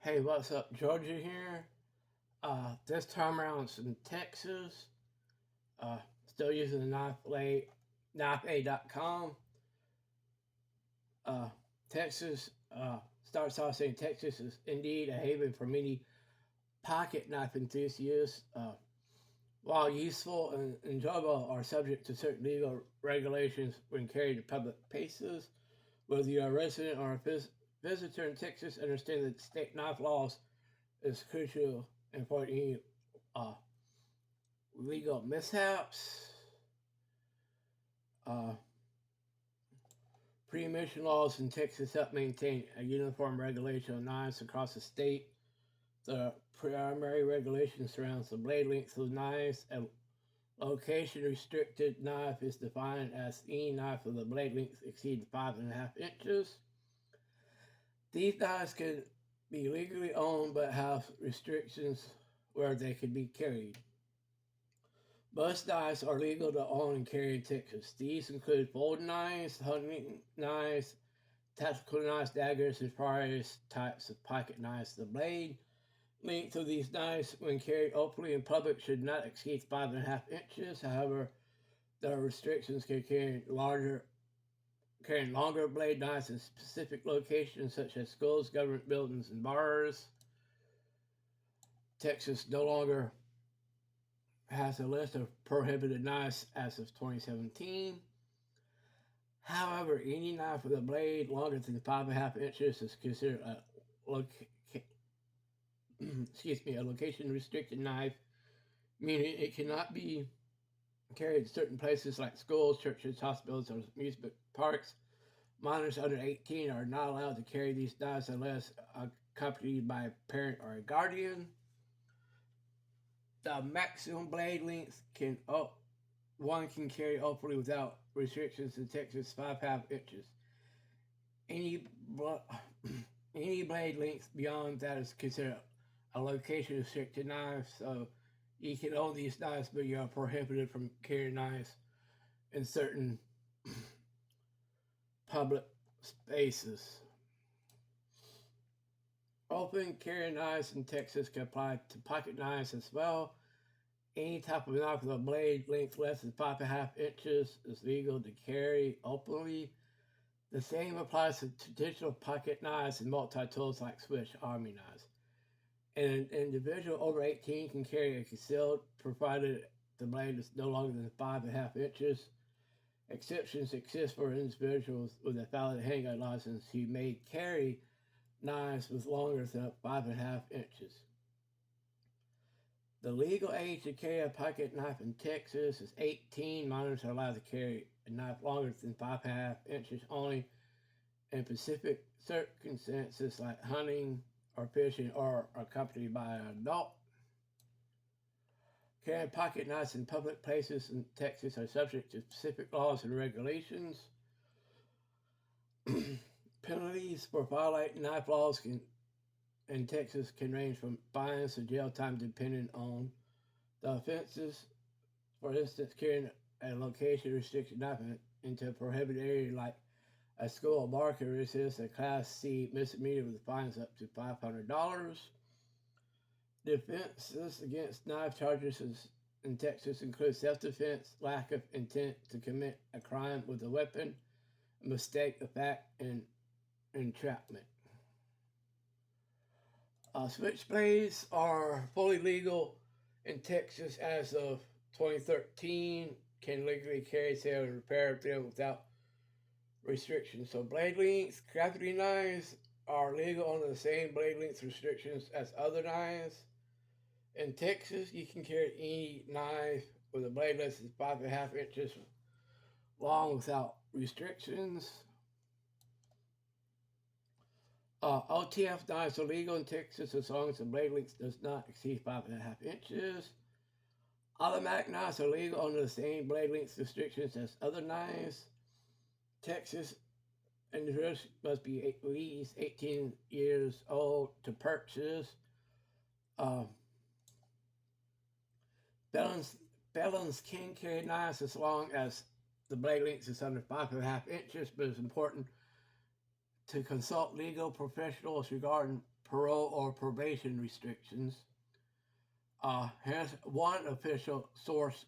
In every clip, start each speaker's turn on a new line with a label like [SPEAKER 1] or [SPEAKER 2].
[SPEAKER 1] Hey, what's up? Georgia here. This time around it's in Texas. Still using the knife.a.com. Uh, Texas starts off saying Texas is indeed a haven for many pocket knife enthusiasts. While useful and enjoyable, are subject to certain legal regulations when carried to public places. Whether you're a resident or a visitor in Texas, understand that state knife laws is crucial and for any uh, legal mishaps. Uh, Pre-emission laws in Texas help maintain a uniform regulation of knives across the state. The primary regulation surrounds the blade length of knives. A location restricted knife is defined as any knife with a blade length exceeding 5.5 inches. These knives can be legally owned but have restrictions where they can be carried. Most knives are legal to own and carry in Texas. These include folding knives, hunting knives, tactical knives, daggers, and various types of pocket knives. The blade length of these knives, when carried openly in public, should not exceed 5.5 inches. However, there are restrictions can carrying longer blade knives in specific locations such as schools, government buildings, and bars. Texas no longer has a list of prohibited knives as of 2017. However, any knife with a blade longer than 5.5 inches is considered a location restricted knife, meaning it cannot be carried to certain places like schools, churches, hospitals, or amusement parks. Minors under 18 are not allowed to carry these knives unless accompanied by a parent or a guardian. The maximum blade length one can carry openly without restrictions in Texas 5.5 inches. Any any blade length beyond that is considered a location restricted knife. So you can own these knives, but you're prohibited from carrying knives in certain public spaces. Open carry knives in Texas can apply to pocket knives as well. Any type of knife with a blade length less than 5.5 inches is legal to carry openly. The same applies to traditional pocket knives and multi-tools like Swiss Army knives. An individual over 18 can carry a concealed, provided the blade is no longer than 5.5 inches. Exceptions exist for individuals with a valid handgun license who may carry knives with longer than 5.5 inches. The legal age to carry a pocket knife in Texas is 18. Minors are allowed to carry a knife longer than 5.5 inches only in specific circumstances like hunting or fishing or accompanied by an adult. Carrying pocket knives in public places in Texas are subject to specific laws and regulations. Penalties for violating knife laws in Texas can range from fines to jail time depending on the offenses. For instance, carrying a location restricted knife into a prohibited area like a school or bar can resist a Class C misdemeanor with fines up to $500. Defenses against knife charges in Texas include self-defense, lack of intent to commit a crime with a weapon, mistake of fact, and entrapment. Switchblades are fully legal in Texas as of 2013. Can legally carry, sell, and repair them without restrictions. So blade lengths, crafting knives are legal under the same blade length restrictions as other knives. In Texas, you can carry any knife with a blade less than 5.5 inches long without restrictions. OTF knives are legal in Texas as long as the blade length does not exceed 5.5 inches. Automatic knives are legal under the same blade length restrictions as other knives. Texas individuals must be at least 18 years old to purchase. Uh, felons, felons can carry knives as long as the blade length is under 5.5 inches, but it's important to consult legal professionals regarding parole or probation restrictions. Here's one official source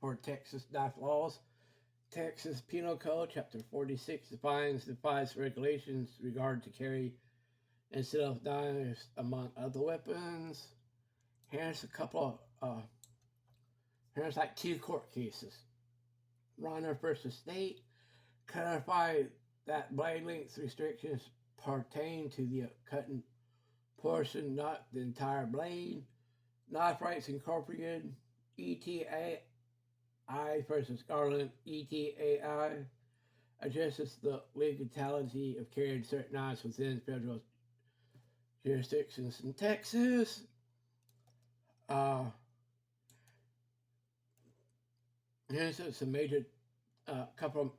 [SPEAKER 1] for Texas knife laws. Texas Penal Code, Chapter 46, defines the five regulations regarding to carry and set off knives, among other weapons. Here's a couple of, here's like 2 court cases. Rauner versus State clarified that blade length restrictions pertain to the cutting portion, not the entire blade. Knife Rights Incorporated, ETAI versus Garland, ETAI addresses the legality of carrying certain knives within federal jurisdictions in Texas. Here's some major, couple of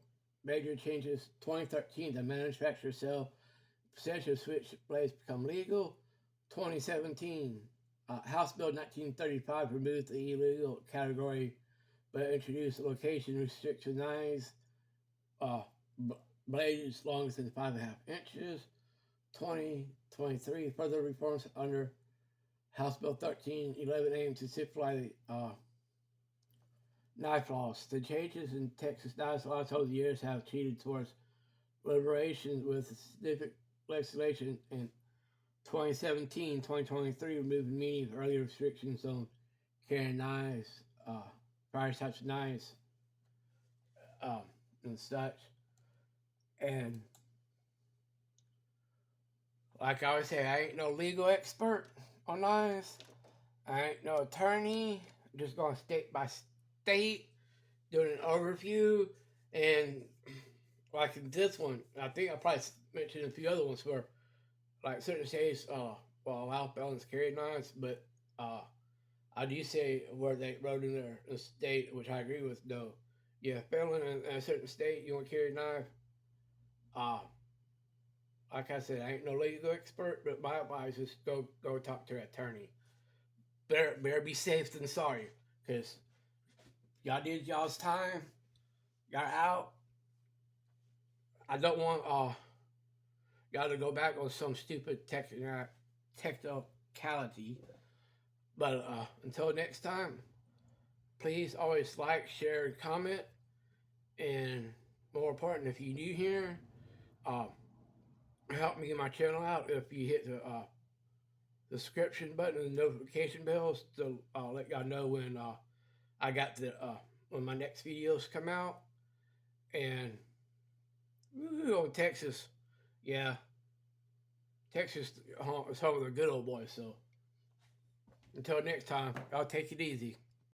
[SPEAKER 1] major changes. 2013, the manufacturer, sale, possession of switchblades become legal. 2017, House Bill 1935 removed the illegal category, but introduced location restriction knives, blades longer than 5.5 inches. 2023, further reforms under House Bill 1311 aim to simplify the knife laws. The changes in Texas knife laws over the years have cheated towards liberation, with specific legislation in 2017, 2023 removing many of earlier restrictions on carrying knives, various types of knives, and such. And like I always say, I ain't no legal expert on knives. I ain't no attorney. I'm just going state by state, doing an overview. And like in this one, I think I probably mentioned a few other ones where, like, certain states will allow felons to carry knives, but I do say where they wrote in their state, which I agree with, no. Yeah, felon in a certain state, you want to carry a knife. Like I said, I ain't no legal expert, but my advice is go talk to an attorney. Better be safe than sorry, because y'all did y'all's time. Y'all out. I don't want y'all to go back on some stupid technicality. But until next time, please always like, share, and comment. And more important, if you're new here, help me get my channel out if you hit the subscription button and the notification bells to let y'all know when I got the when my next videos come out. And on Texas, yeah, Texas is home of the good old boys. So until next time, y'all take it easy.